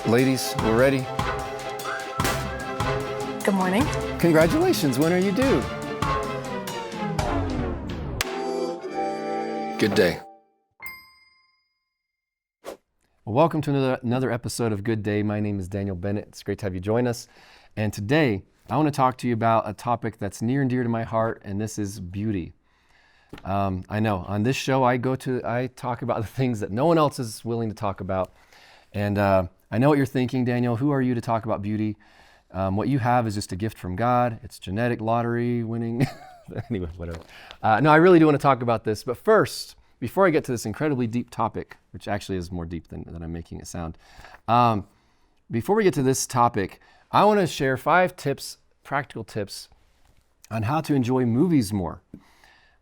Ladies, we're ready. Good morning. Congratulations, when are you due? Good day. Well, welcome to another episode of Good Day. My name is Daniel Bennett. It's great to have you join us. And today, I want to talk to you about a topic that's near and dear to my heart, and this is beauty. I know, on this show, I talk about the things that no one else is willing to talk about. And I know what you're thinking, Daniel. Who are you to talk about beauty? What you have is just a gift from God. It's genetic lottery winning. Anyway, whatever. No, I really do want to talk about this. But first, before I get to this incredibly deep topic, which actually is more deep than I'm making it sound, before we get to this topic, I want to share 5 tips, practical tips, on how to enjoy movies more.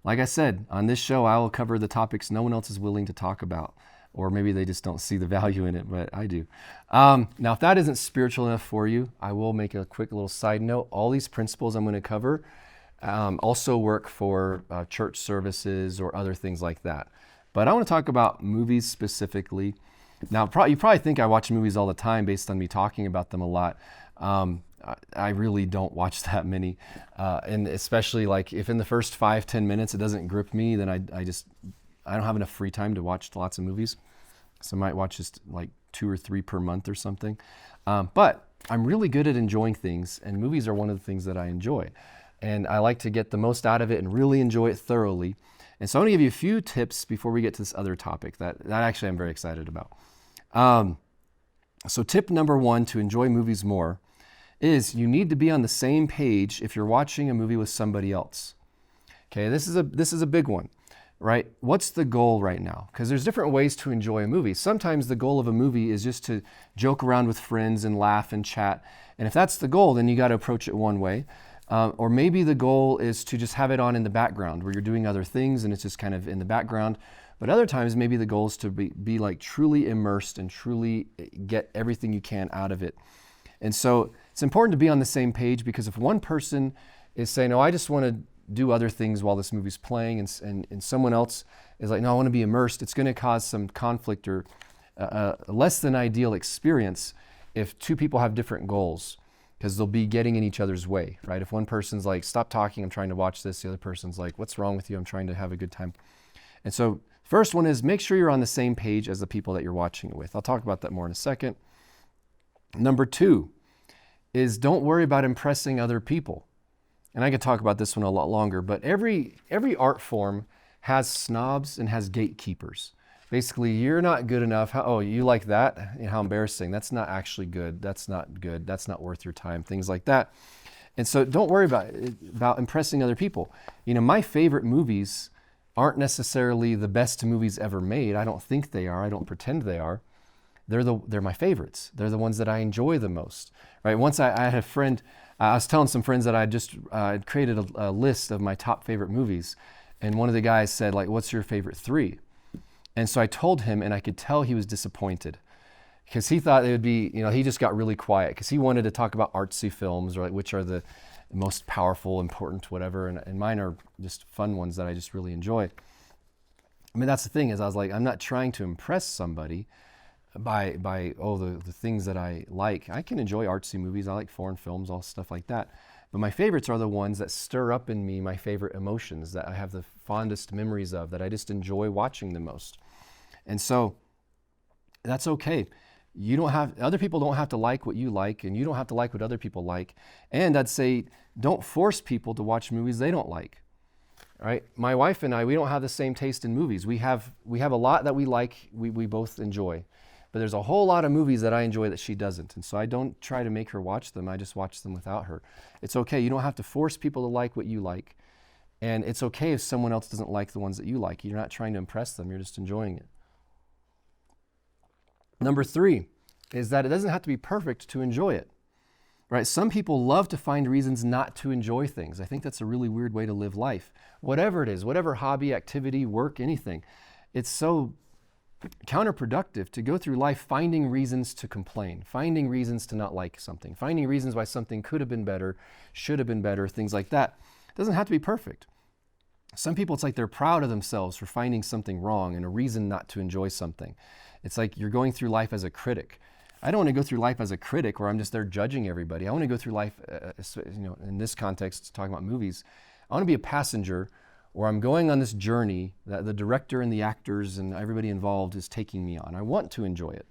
Like I said, on this show, I will cover the topics no one else is willing to talk about. Or maybe they just don't see the value in it, but I do. Now, if that isn't spiritual enough for you, I will make a quick little side note. All these principles I'm going to cover also work for church services or other things like that. But I want to talk about movies specifically. Now, you probably think I watch movies all the time based on me talking about them a lot. I really don't watch that many. And especially like if in the first 5-10 minutes it doesn't grip me, then I don't have enough free time to watch lots of movies. So I might watch just like 2 or 3 per month or something. But I'm really good at enjoying things, and movies are one of the things that I enjoy. And I like to get the most out of it and really enjoy it thoroughly. And so I'm gonna give you a few tips before we get to this other topic that actually I'm very excited about. So tip number 1 to enjoy movies more is you need to be on the same page if you're watching a movie with somebody else. Okay, this is a big one. Right? What's the goal right now? Because there's different ways to enjoy a movie. Sometimes the goal of a movie is just to joke around with friends and laugh and chat. And if that's the goal, then you got to approach it one way. Or maybe the goal is to just have it on in the background where you're doing other things and it's just kind of in the background. But other times, maybe the goal is to be like truly immersed and truly get everything you can out of it. And so it's important to be on the same page, because if one person is saying, "Oh, I just want to do other things while this movie's playing," and someone else is like, "No, I want to be immersed," it's going to cause some conflict or a less than ideal experience if 2 people have different goals, because they'll be getting in each other's way, right? If one person's like, "Stop talking, I'm trying to watch this," the other person's like, "What's wrong with you? I'm trying to have a good time." And so first one is make sure you're on the same page as the people that you're watching it with. I'll talk about that more in a second. Number 2 is don't worry about impressing other people. And I could talk about this one a lot longer, but every art form has snobs and has gatekeepers. Basically, you're not good enough. Oh, you like that? How embarrassing. That's not actually good. That's not good. That's not worth your time. Things like that. And so don't worry about impressing other people. You know, my favorite movies aren't necessarily the best movies ever made. I don't think they are. I don't pretend they are. They're my favorites. They're the ones that I enjoy the most, right? Once I had a friend, I was telling some friends that I just created a list of my top favorite movies. And one of the guys said, like, "What's your favorite 3?" And so I told him, and I could tell he was disappointed, because he thought it would be, he just got really quiet because he wanted to talk about artsy films, or like which are the most powerful, important, whatever. And mine are just fun ones that I just really enjoy. I mean, that's the thing, is I was like, I'm not trying to impress somebody by the things that I like. I can enjoy artsy movies. I like foreign films, all stuff like that. But my favorites are the ones that stir up in me my favorite emotions, that I have the fondest memories of, that I just enjoy watching the most. And so that's okay. Other people don't have to like what you like, and you don't have to like what other people like. And I'd say don't force people to watch movies they don't like. Right? My wife and I, we don't have the same taste in movies. We have a lot that we like, we both enjoy. But there's a whole lot of movies that I enjoy that she doesn't. And so I don't try to make her watch them. I just watch them without her. It's okay. You don't have to force people to like what you like. And it's okay if someone else doesn't like the ones that you like. You're not trying to impress them. You're just enjoying it. Number 3 is that it doesn't have to be perfect to enjoy it. Right? Some people love to find reasons not to enjoy things. I think that's a really weird way to live life. Whatever it is, whatever hobby, activity, work, anything. It's so counterproductive to go through life finding reasons to complain, finding reasons to not like something, finding reasons why something could have been better, should have been better, things like that. It doesn't have to be perfect. Some people, it's like they're proud of themselves for finding something wrong and a reason not to enjoy something. It's like you're going through life as a critic. I don't want to go through life as a critic where I'm just there judging everybody. I want to go through life, in this context, talking about movies. I want to be a passenger where I'm going on this journey that the director and the actors and everybody involved is taking me on. I want to enjoy it.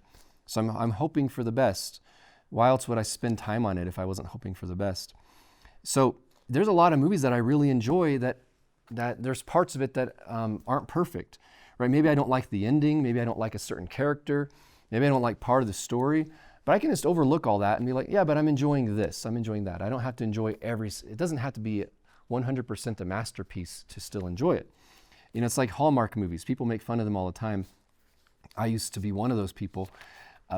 So I'm hoping for the best. Why else would I spend time on it if I wasn't hoping for the best? So there's a lot of movies that I really enjoy that there's parts of it that aren't perfect, right? Maybe I don't like the ending. Maybe I don't like a certain character. Maybe I don't like part of the story. But I can just overlook all that and be like, yeah, but I'm enjoying this. I'm enjoying that. I don't have to enjoy it doesn't have to be 100% a masterpiece to still enjoy it. It's like Hallmark movies. People make fun of them all the time. I used to be one of those people,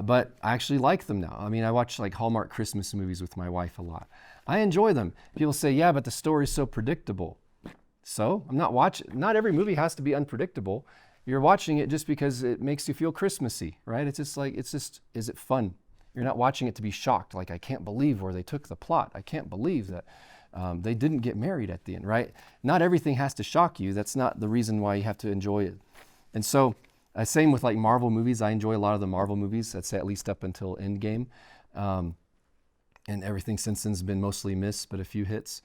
but I actually like them now. I mean, I watch like Hallmark Christmas movies with my wife a lot. I enjoy them. People say, yeah, but the story's so predictable. So I'm not watching. Not every movie has to be unpredictable. You're watching it just because it makes you feel Christmassy, right? Is it fun? You're not watching it to be shocked. Like, I can't believe where they took the plot. I can't believe that they didn't get married at the end, right? Not everything has to shock you. That's not the reason why you have to enjoy it. And so, same with like Marvel movies. I enjoy a lot of the Marvel movies. I'd say at least up until Endgame. And everything since then's been mostly missed, but a few hits.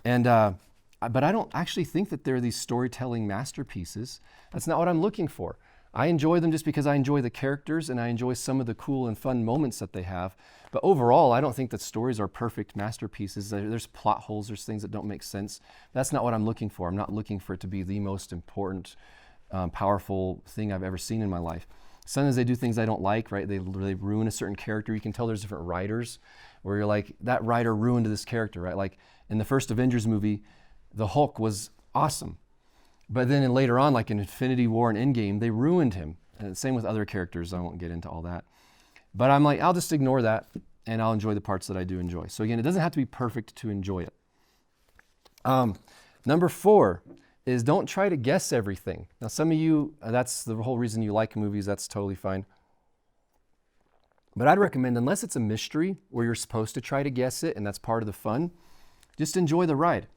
But I don't actually think that they're these storytelling masterpieces. That's not what I'm looking for. I enjoy them just because I enjoy the characters and I enjoy some of the cool and fun moments that they have. But overall, I don't think that stories are perfect masterpieces. There's plot holes, there's things that don't make sense. That's not what I'm looking for. I'm not looking for it to be the most important, powerful thing I've ever seen in my life. Sometimes they do things I don't like, right? They ruin a certain character. You can tell there's different writers where you're like, that writer ruined this character, right? Like in the first Avengers movie, the Hulk was awesome. But then later on, like in Infinity War and Endgame, they ruined him. And same with other characters. I won't get into all that. But I'm like, I'll just ignore that and I'll enjoy the parts that I do enjoy. So again, it doesn't have to be perfect to enjoy it. Number 4 is don't try to guess everything. Now, some of you, that's the whole reason you like movies. That's totally fine. But I'd recommend, unless it's a mystery where you're supposed to try to guess it and that's part of the fun, just enjoy the ride.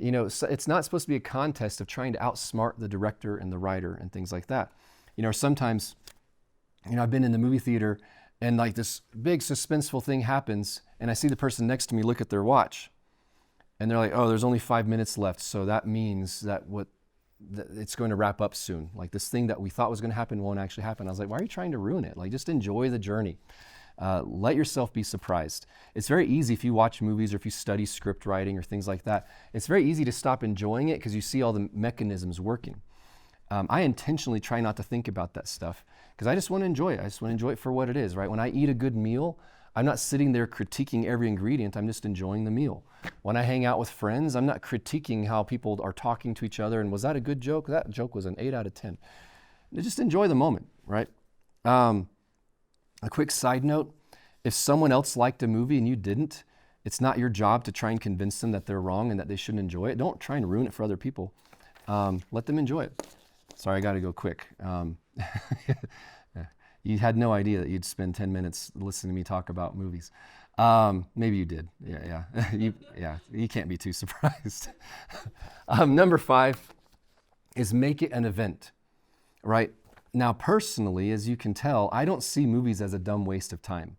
It's not supposed to be a contest of trying to outsmart the director and the writer and things like that. Sometimes, I've been in the movie theater and like this big suspenseful thing happens and I see the person next to me look at their watch and they're like, oh, there's only 5 minutes left. So that means that it's going to wrap up soon. Like this thing that we thought was going to happen won't actually happen. I was like, why are you trying to ruin it? Like, just enjoy the journey. Let yourself be surprised. It's very easy if you watch movies or if you study script writing or things like that. It's very easy to stop enjoying it because you see all the mechanisms working. I intentionally try not to think about that stuff because I just want to enjoy it. I just want to enjoy it for what it is, right? When I eat a good meal, I'm not sitting there critiquing every ingredient. I'm just enjoying the meal. When I hang out with friends, I'm not critiquing how people are talking to each other and was that a good joke? That joke was an 8 out of 10. Just enjoy the moment, right? A quick side note, if someone else liked a movie and you didn't, it's not your job to try and convince them that they're wrong and that they shouldn't enjoy it. Don't try and ruin it for other people. Let them enjoy it. Sorry, I got to go quick. You had no idea that you'd spend 10 minutes listening to me talk about movies. Maybe you did. Yeah. You can't be too surprised. Number 5 is make it an event, right? Now, personally, as you can tell, I don't see movies as a dumb waste of time.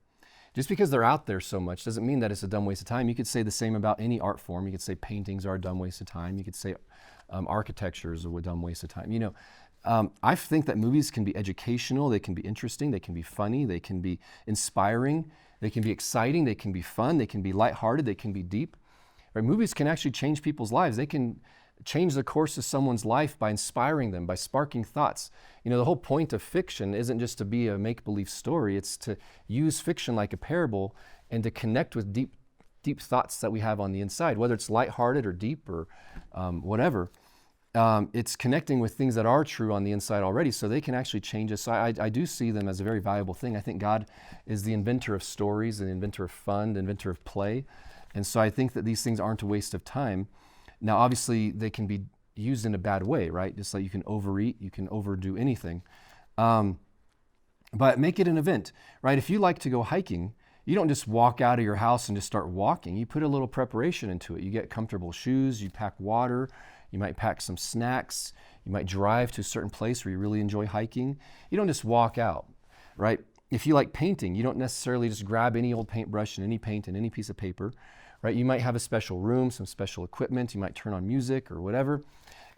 Just because they're out there so much doesn't mean that it's a dumb waste of time. You could say the same about any art form. You could say paintings are a dumb waste of time. You could say architecture is a dumb waste of time. I think that movies can be educational, they can be interesting, they can be funny, they can be inspiring, they can be exciting, they can be fun, they can be lighthearted, they can be deep. Right? Movies can actually change people's lives. They can change the course of someone's life by inspiring them, by sparking thoughts. The whole point of fiction isn't just to be a make-believe story, it's to use fiction like a parable and to connect with deep thoughts that we have on the inside, whether it's lighthearted or deep or whatever. It's connecting with things that are true on the inside already, so they can actually change us. So I do see them as a very valuable thing. I think God is the inventor of stories, the inventor of fun, the inventor of play. And so I think that these things aren't a waste of time. Now, obviously, they can be used in a bad way, right? Just like you can overeat, you can overdo anything. But make it an event, right? If you like to go hiking, you don't just walk out of your house and just start walking. You put a little preparation into it. You get comfortable shoes, you pack water, you might pack some snacks, you might drive to a certain place where you really enjoy hiking. You don't just walk out, right? if you like painting, you don't necessarily just grab any old paintbrush and any paint and any piece of paper, right? You might have a special room, some special equipment. You might turn on music or whatever.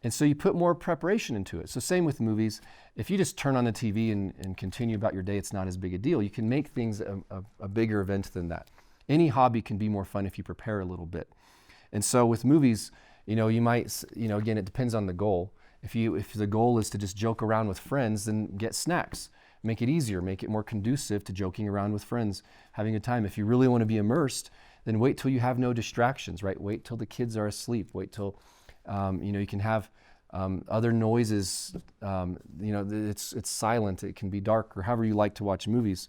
And so you put more preparation into it. So same with movies. If you just turn on the TV and continue about your day, it's not as big a deal. You can make things a bigger event than that. Any hobby can be more fun if you prepare a little bit. And so with movies, you might, again, it depends on the goal. If the goal is to just joke around with friends, then get snacks. Make it easier, make it more conducive to joking around with friends, having a time. If you really want to be immersed, then wait till you have no distractions, right? Wait till the kids are asleep. Wait till, you can have other noises. It's silent. It can be dark, or however you like to watch movies.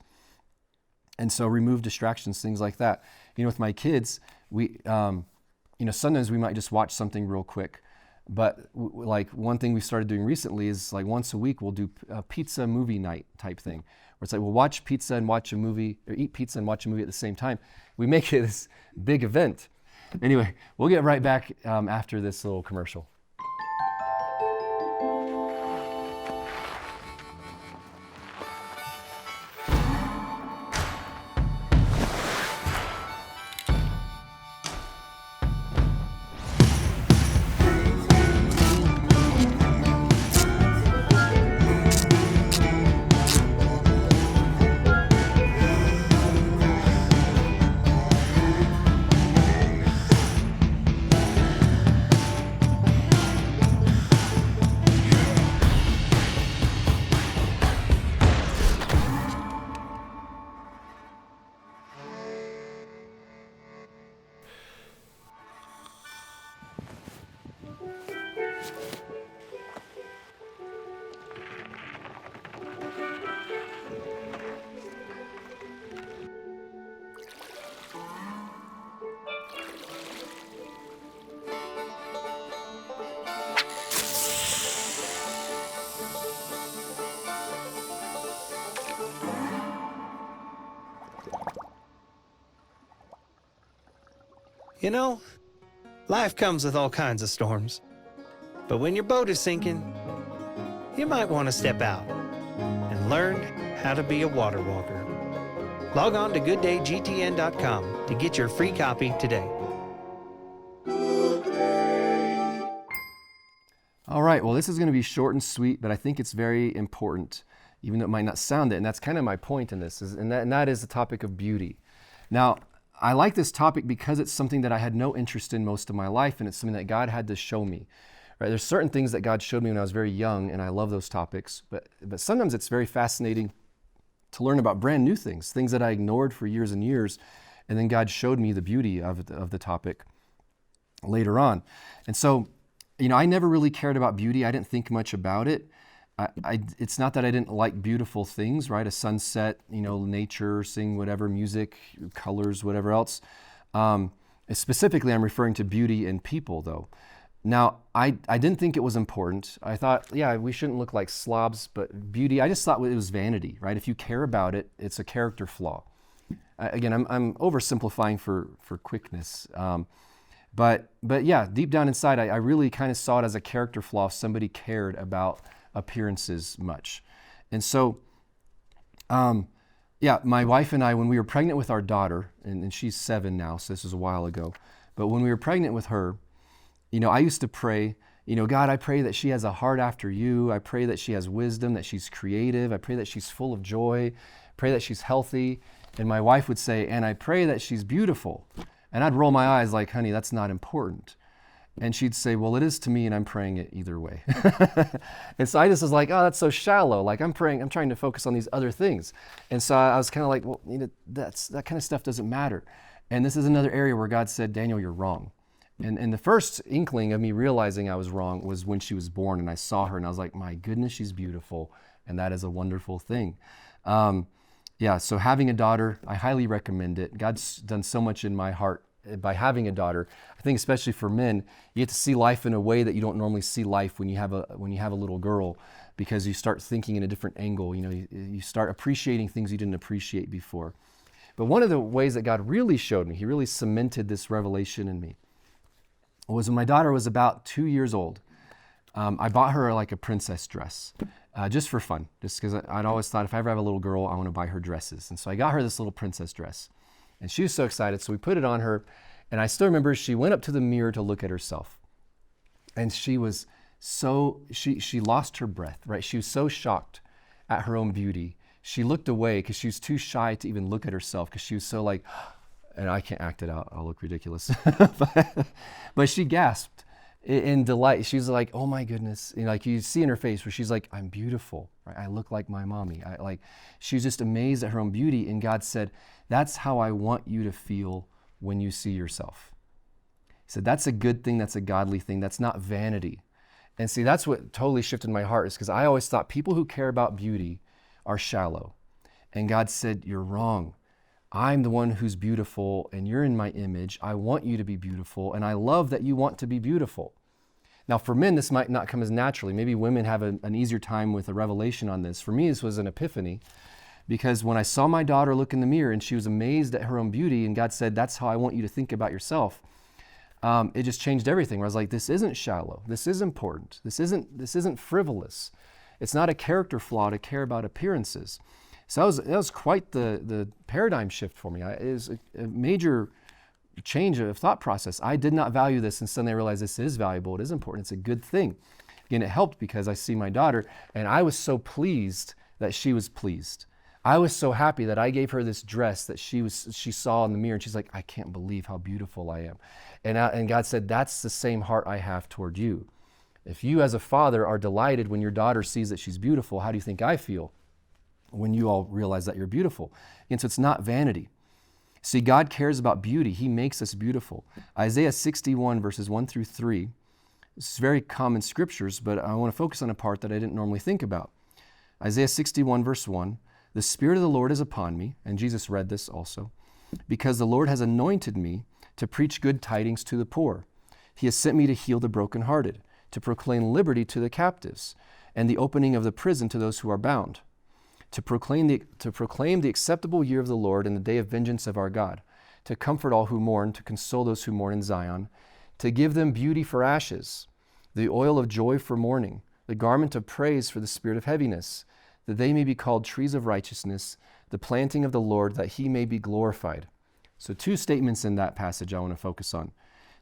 And so remove distractions, things like that. With my kids, we, sometimes we might just watch something real quick. But like one thing we started doing recently is like once a week we'll do a pizza movie night type thing, where it's like we'll watch pizza and watch a movie, or eat pizza and watch a movie at the same time. We make it this big event. Anyway, we'll get right back after this little commercial. Life comes with all kinds of storms. But when your boat is sinking, you might want to step out and learn how to be a water walker. Log on to GoodDayGTN.com to get your free copy today. All right, well, this is going to be short and sweet, but I think it's very important, even though it might not sound it. And that's kind of my point in this, and that is the topic of beauty. Now, I like this topic because it's something that I had no interest in most of my life, and it's something that God had to show me. Right? There's certain things that God showed me when I was very young, and I love those topics, but sometimes it's very fascinating to learn about brand new things that I ignored for years and years, and then God showed me the beauty of the topic later on. And so, I never really cared about beauty. I didn't think much about it. It's not that I didn't like beautiful things, right? A sunset, nature, seeing whatever, music, colors, whatever else. Specifically, I'm referring to beauty in people, though. Now, I didn't think it was important. I thought, yeah, we shouldn't look like slobs, but beauty, I just thought it was vanity, right? If you care about it, it's a character flaw. Again, I'm oversimplifying for quickness. But yeah, deep down inside, I really kind of saw it as a character flaw if somebody cared about appearances much. And so, my wife and I, when we were pregnant with our daughter, and she's 7 now, so this was a while ago, but when we were pregnant with her, I used to pray, God, I pray that she has a heart after you. I pray that she has wisdom, that she's creative. I pray that she's full of joy. Pray that she's healthy. And my wife would say, and I pray that she's beautiful. And I'd roll my eyes like, honey, that's not important. And she'd say, well, it is to me, and I'm praying it either way. And so I just was like, oh, that's so shallow. Like I'm trying to focus on these other things. And so I was kind of like, well, that kind of stuff doesn't matter. And this is another area where God said, Daniel, you're wrong. And the first inkling of me realizing I was wrong was when she was born, and I saw her, and I was like, my goodness, she's beautiful, and that is a wonderful thing. So having a daughter, I highly recommend it. God's done so much in my heart by having a daughter. I think especially for men, you get to see life in a way that you don't normally see life when you have a little girl, because you start thinking in a different angle. You start appreciating things you didn't appreciate before. But one of the ways that God really showed me, He really cemented this revelation in me, was when my daughter was about 2 years old. I bought her like a princess dress. just for fun, just because I'd always thought if I ever have a little girl, I want to buy her dresses. And so I got her this little princess dress. And she was so excited, so we put it on her. And I still remember she went up to the mirror to look at herself. And she was she lost her breath, right? She was so shocked at her own beauty. She looked away because she was too shy to even look at herself because she was so like, and I can't act it out, I'll look ridiculous. but she gasped in delight. She was like, oh my goodness. Like you see in her face where she's like, I'm beautiful, right? I look like my mommy. She was just amazed at her own beauty. And God said, that's how I want you to feel when you see yourself. He said, that's a good thing. That's a godly thing. That's not vanity. And see, that's what totally shifted my heart, is because I always thought people who care about beauty are shallow. And God said, you're wrong. I'm the one who's beautiful and you're in my image. I want you to be beautiful. And I love that you want to be beautiful. Now for men, this might not come as naturally. Maybe women have an easier time with a revelation on this. For me, this was an epiphany, because when I saw my daughter look in the mirror and she was amazed at her own beauty, and God said, that's how I want you to think about yourself. It just changed everything. Where I was like, this isn't shallow. This is important. This isn't frivolous. It's not a character flaw to care about appearances. So that was quite the paradigm shift for me. It was a major change of thought process. I did not value this, and suddenly I realized this is valuable. It is important. It's a good thing. Again, it helped because I see my daughter, and I was so pleased that she was pleased. I was so happy that I gave her this dress that she saw in the mirror, and she's like, I can't believe how beautiful I am. And God said, that's the same heart I have toward you. If you as a father are delighted when your daughter sees that she's beautiful, how do you think I feel when you all realize that you're beautiful? And so it's not vanity. See, God cares about beauty. He makes us beautiful. Isaiah 61 verses 1 through 3. This is very common scriptures, but I want to focus on a part that I didn't normally think about. Isaiah 61 verse 1. The Spirit of the Lord is upon me, and Jesus read this also, because the Lord has anointed me to preach good tidings to the poor. He has sent me to heal the brokenhearted, to proclaim liberty to the captives, and the opening of the prison to those who are bound, to proclaim the acceptable year of the Lord and the day of vengeance of our God, to comfort all who mourn, to console those who mourn in Zion, to give them beauty for ashes, the oil of joy for mourning, the garment of praise for the spirit of heaviness, that they may be called trees of righteousness, the planting of the Lord, that he may be glorified. So 2 statements in that passage I want to focus on.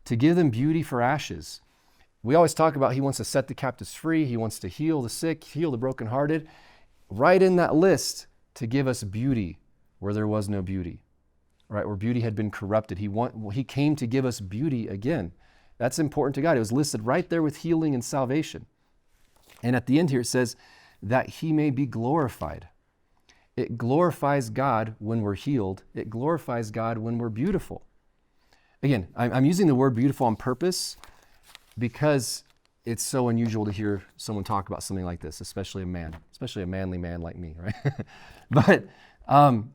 To give them beauty for ashes. We always talk about he wants to set the captives free. He wants to heal the sick, heal the brokenhearted. Right in that list, to give us beauty where there was no beauty, right? Where beauty had been corrupted. He came to give us beauty again. That's important to God. It was listed right there with healing and salvation. And at the end here it says, that he may be glorified. It glorifies God when we're healed. It glorifies God when we're beautiful. Again, I'm using the word beautiful on purpose because it's so unusual to hear someone talk about something like this, especially a manly man like me, right? But I'm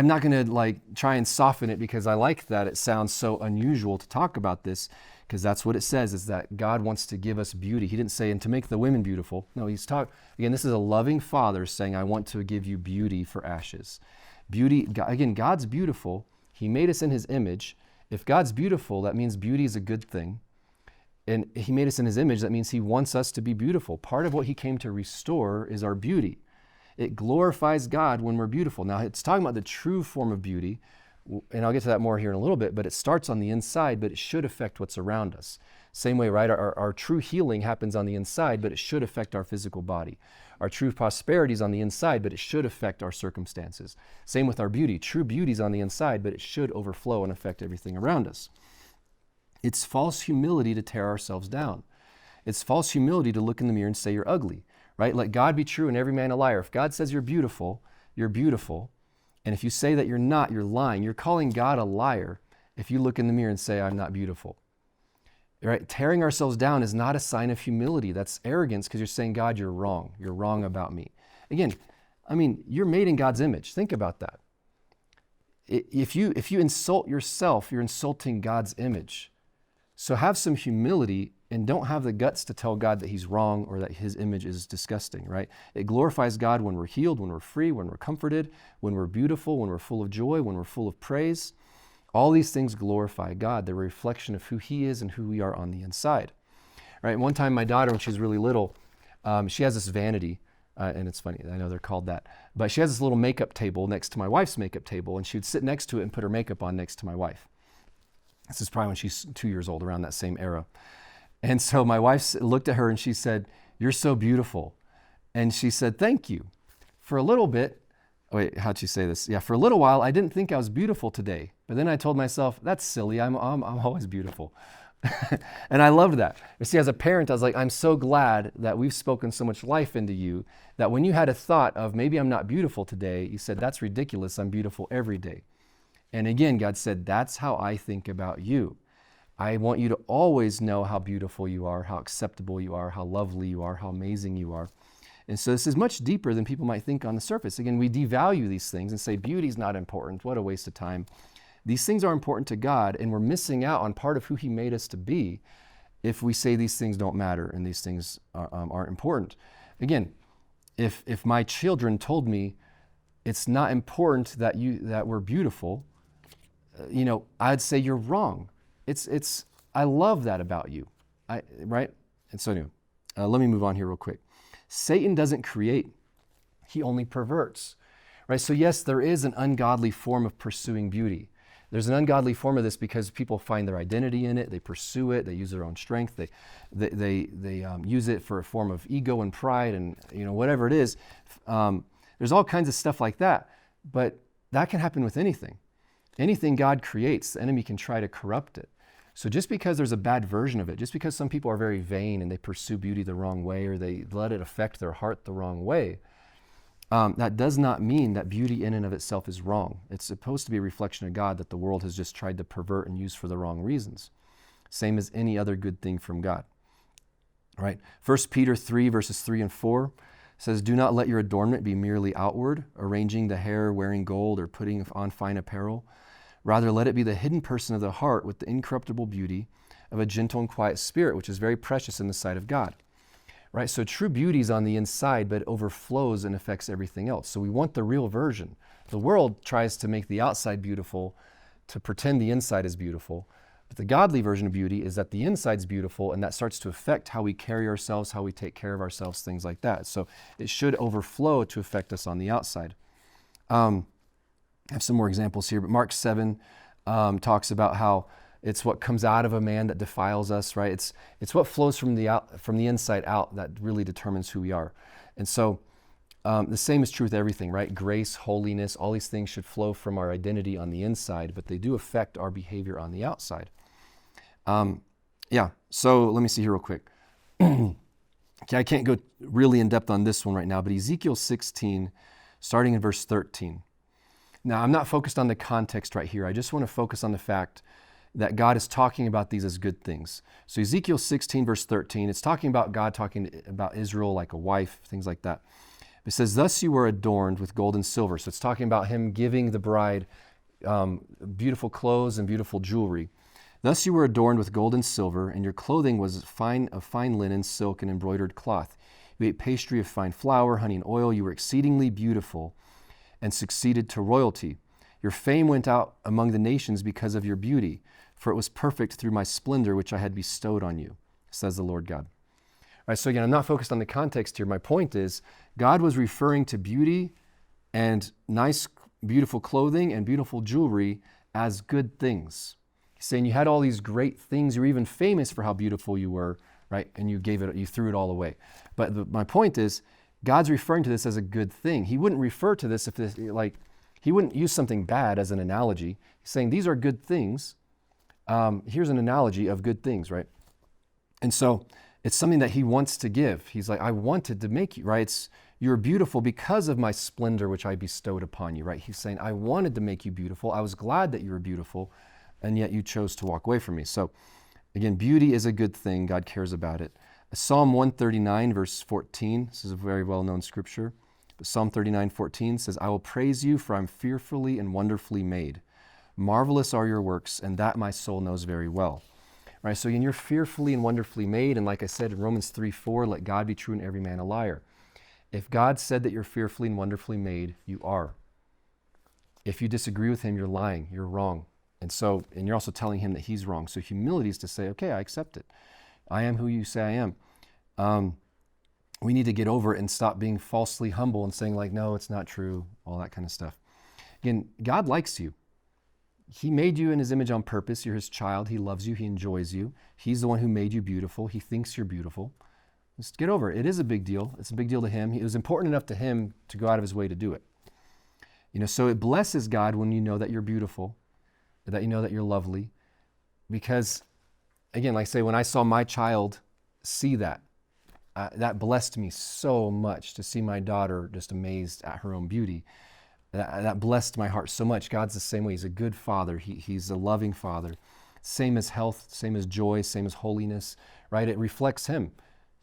not going to try and soften it because I like that it sounds so unusual to talk about this, because that's what it says, is that God wants to give us beauty. He didn't say, and to make the women beautiful. No, again, this is a loving father saying, I want to give you beauty for ashes. Beauty, again, God's beautiful. He made us in his image. If God's beautiful, that means beauty is a good thing. And he made us in his image. That means he wants us to be beautiful. Part of what he came to restore is our beauty. It glorifies God when we're beautiful. Now, it's talking about the true form of beauty, and I'll get to that more here in a little bit, but it starts on the inside, but it should affect what's around us. Same way, right? Our true healing happens on the inside, but it should affect our physical body. Our true prosperity is on the inside, but it should affect our circumstances. Same with our beauty. True beauty is on the inside, but it should overflow and affect everything around us. It's false humility to tear ourselves down. It's false humility to look in the mirror and say you're ugly, right? Let God be true and every man a liar. If God says you're beautiful, you're beautiful. And if you say that you're not, you're lying. You're calling God a liar if you look in the mirror and say, I'm not beautiful. Right? Tearing ourselves down is not a sign of humility. That's arrogance, because you're saying, God, you're wrong. You're wrong about me. Again, you're made in God's image. Think about that. If you insult yourself, you're insulting God's image. So have some humility and don't have the guts to tell God that he's wrong or that his image is disgusting, right? It glorifies God when we're healed, when we're free, when we're comforted, when we're beautiful, when we're full of joy, when we're full of praise. All these things glorify God. They're a reflection of who he is and who we are on the inside. Right? One time my daughter, when she was really little, she has this vanity. And it's funny, I know they're called that. But she has this little makeup table next to my wife's makeup table, and she would sit next to it and put her makeup on next to my wife. This is probably when she's 2 years old, around that same era. And so my wife looked at her and she said, "You're so beautiful." And she said, "Thank you." For a little bit, wait, how'd she say this? Yeah, for a little while, I didn't think I was beautiful today. But then I told myself, that's silly, I'm always beautiful. And I loved that. You see, as a parent, I was like, I'm so glad that we've spoken so much life into you that when you had a thought of maybe I'm not beautiful today, you said, that's ridiculous, I'm beautiful every day. And again, God said, that's how I think about you. I want you to always know how beautiful you are, how acceptable you are, how lovely you are, how amazing you are. And so this is much deeper than people might think on the surface. Again, we devalue these things and say beauty's not important. What a waste of time. These things are important to God, and we're missing out on part of who He made us to be if we say these things don't matter and these things aren't important. Again, if my children told me it's not important that we're beautiful, I'd say you're wrong. I love that about you, right? And so anyway, let me move on here real quick. Satan doesn't create, he only perverts, right? So yes, there is an ungodly form of pursuing beauty. There's an ungodly form of this because people find their identity in it, they pursue it, they use their own strength, they use it for a form of ego and pride and whatever it is. There's all kinds of stuff like that, but that can happen with anything. Anything God creates, the enemy can try to corrupt it. So just because there's a bad version of it, just because some people are very vain and they pursue beauty the wrong way or they let it affect their heart the wrong way, that does not mean that beauty in and of itself is wrong. It's supposed to be a reflection of God that the world has just tried to pervert and use for the wrong reasons. Same as any other good thing from God. Right? 1 Peter 3, verses 3 and 4 says, "Do not let your adornment be merely outward, arranging the hair, wearing gold, or putting on fine apparel. Rather, let it be the hidden person of the heart with the incorruptible beauty of a gentle and quiet spirit, which is very precious in the sight of God." Right? So true beauty is on the inside, but it overflows and affects everything else. So we want the real version. The world tries to make the outside beautiful to pretend the inside is beautiful. But the godly version of beauty is that the inside's beautiful, and that starts to affect how we carry ourselves, how we take care of ourselves, things like that. So it should overflow to affect us on the outside. I have some more examples here, but Mark 7 talks about how it's what comes out of a man that defiles us, right? It's what flows from the inside out that really determines who we are. And so the same is true with everything, right? Grace, holiness, all these things should flow from our identity on the inside, but they do affect our behavior on the outside. So let me see here real quick. Okay, I can't go really in depth on this one right now, but Ezekiel 16, starting in verse 13. Now, I'm not focused on the context right here. I just want to focus on the fact that God is talking about these as good things. So Ezekiel 16, verse 13, it's talking about God talking about Israel like a wife, things like that. It says, "Thus you were adorned with gold and silver." So it's talking about Him giving the bride beautiful clothes and beautiful jewelry. "Thus you were adorned with gold and silver, and your clothing was of fine linen, silk, and embroidered cloth. You ate pastry of fine flour, honey, and oil. You were exceedingly beautiful and succeeded to royalty. Your fame went out among the nations because of your beauty, for it was perfect through my splendor which I had bestowed on you, says the Lord God." All right, so again, I'm not focused on the context here. My point is, God was referring to beauty and nice, beautiful clothing and beautiful jewelry as good things. He's saying you had all these great things. You were even famous for how beautiful you were, right? And you threw it all away. But my point is, God's referring to this as a good thing. He wouldn't refer to this he wouldn't use something bad as an analogy. He's saying these are good things. Here's an analogy of good things, right? And so it's something that He wants to give. He's like, I wanted to make you, right? You're beautiful because of my splendor, which I bestowed upon you, right? He's saying, I wanted to make you beautiful. I was glad that you were beautiful, and yet you chose to walk away from me. So again, beauty is a good thing. God cares about it. Psalm 139, verse 14, this is a very well-known scripture. But Psalm 39:14 says, "I will praise you, for I'm fearfully and wonderfully made. Marvelous are your works, and that my soul knows very well." Right? So again, you're fearfully and wonderfully made, and like I said in Romans 3:4, let God be true and every man a liar. If God said that you're fearfully and wonderfully made, you are. If you disagree with Him, you're lying, you're wrong. And you're also telling Him that He's wrong. So humility is to say, okay, I accept it. I am who you say I am. we need to get over it and stop being falsely humble and saying like, no, it's not true, all that kind of stuff. Again, God likes you. He made you in his image on purpose. You're his child. He loves you. He enjoys you. He's the one who made you beautiful. He thinks you're beautiful. Just get over it. It is a big deal. It's a big deal to him. It was important enough to him to go out of his way to do it. So it blesses God when you know that you're beautiful, that you know that you're lovely. Because, again, like I say, when I saw my child see that, that blessed me so much to see my daughter just amazed at her own beauty. That blessed my heart so much. God's the same way. He's a good father. He's a loving father. Same as health, same as joy, same as holiness, right? It reflects him.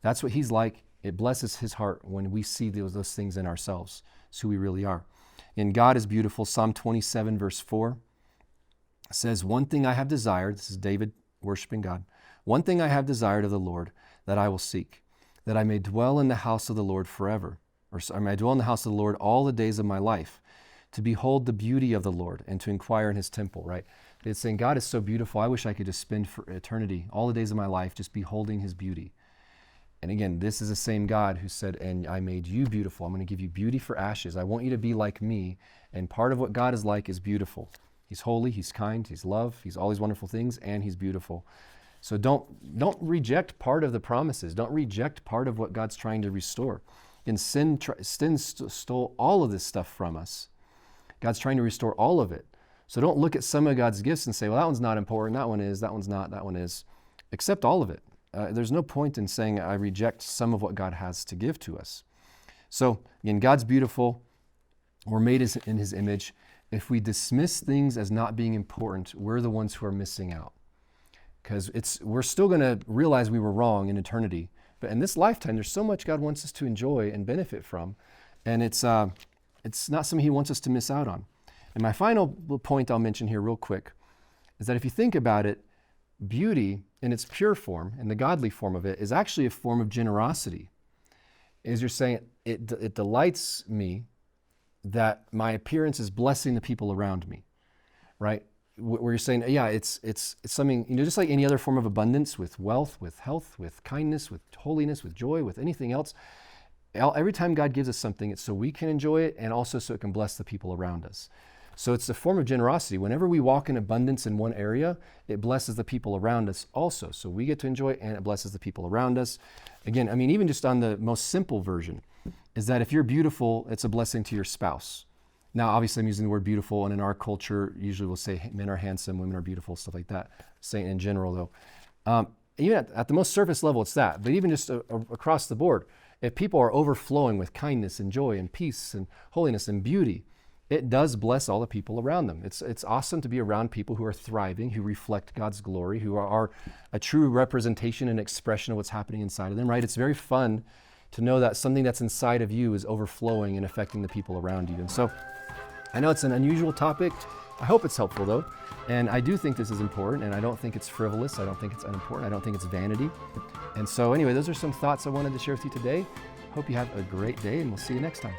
That's what he's like. It blesses his heart when we see those things in ourselves. It's who we really are. And God is beautiful. Psalm 27, verse 4 says, one thing I have desired, this is David worshiping God, one thing I have desired of the Lord that I will seek, that I may dwell in the house of the Lord forever, or I may dwell in the house of the Lord all the days of my life, to behold the beauty of the Lord and to inquire in his temple, right? It's saying, God is so beautiful, I wish I could just spend for eternity, all the days of my life, just beholding his beauty. And again, this is the same God who said, and I made you beautiful. I'm going to give you beauty for ashes. I want you to be like me. And part of what God is like is beautiful. He's holy, he's kind, he's love, he's all these wonderful things, and he's beautiful. So don't reject part of the promises. Don't reject part of what God's trying to restore. And sin stole all of this stuff from us. God's trying to restore all of it. So don't look at some of God's gifts and say, well, that one's not important, that one is, that one's not, that one is. Accept all of it. There's no point in saying I reject some of what God has to give to us. So again, God's beautiful. We're made in his image. If we dismiss things as not being important, we're the ones who are missing out. Because we're still going to realize we were wrong in eternity. But in this lifetime, there's so much God wants us to enjoy and benefit from. And it's not something he wants us to miss out on. And my final point I'll mention here real quick is that if you think about it, beauty in its pure form, and the godly form of it, is actually a form of generosity. As you're saying, it delights me that my appearance is blessing the people around me, right? Where you're saying, yeah, it's something, just like any other form of abundance, with wealth, with health, with kindness, with holiness, with joy, with anything else. Every time God gives us something, it's so we can enjoy it, and also so it can bless the people around us. So it's a form of generosity. Whenever we walk in abundance in one area, it blesses the people around us also. So we get to enjoy it, and it blesses the people around us. Again, even just on the most simple version, is that if you're beautiful, it's a blessing to your spouse. Now, obviously, I'm using the word beautiful, and in our culture, usually we'll say men are handsome, women are beautiful, stuff like that. Saying in general, though. Even at the most surface level, it's that. But even just across the board, if people are overflowing with kindness and joy and peace and holiness and beauty, it does bless all the people around them. It's awesome to be around people who are thriving, who reflect God's glory, who are a true representation and expression of what's happening inside of them, right? It's very fun to know that something that's inside of you is overflowing and affecting the people around you. And so I know it's an unusual topic. I hope it's helpful, though. And I do think this is important, and I don't think it's frivolous. I don't think it's unimportant. I don't think it's vanity. And so anyway, those are some thoughts I wanted to share with you today. Hope you have a great day, and we'll see you next time.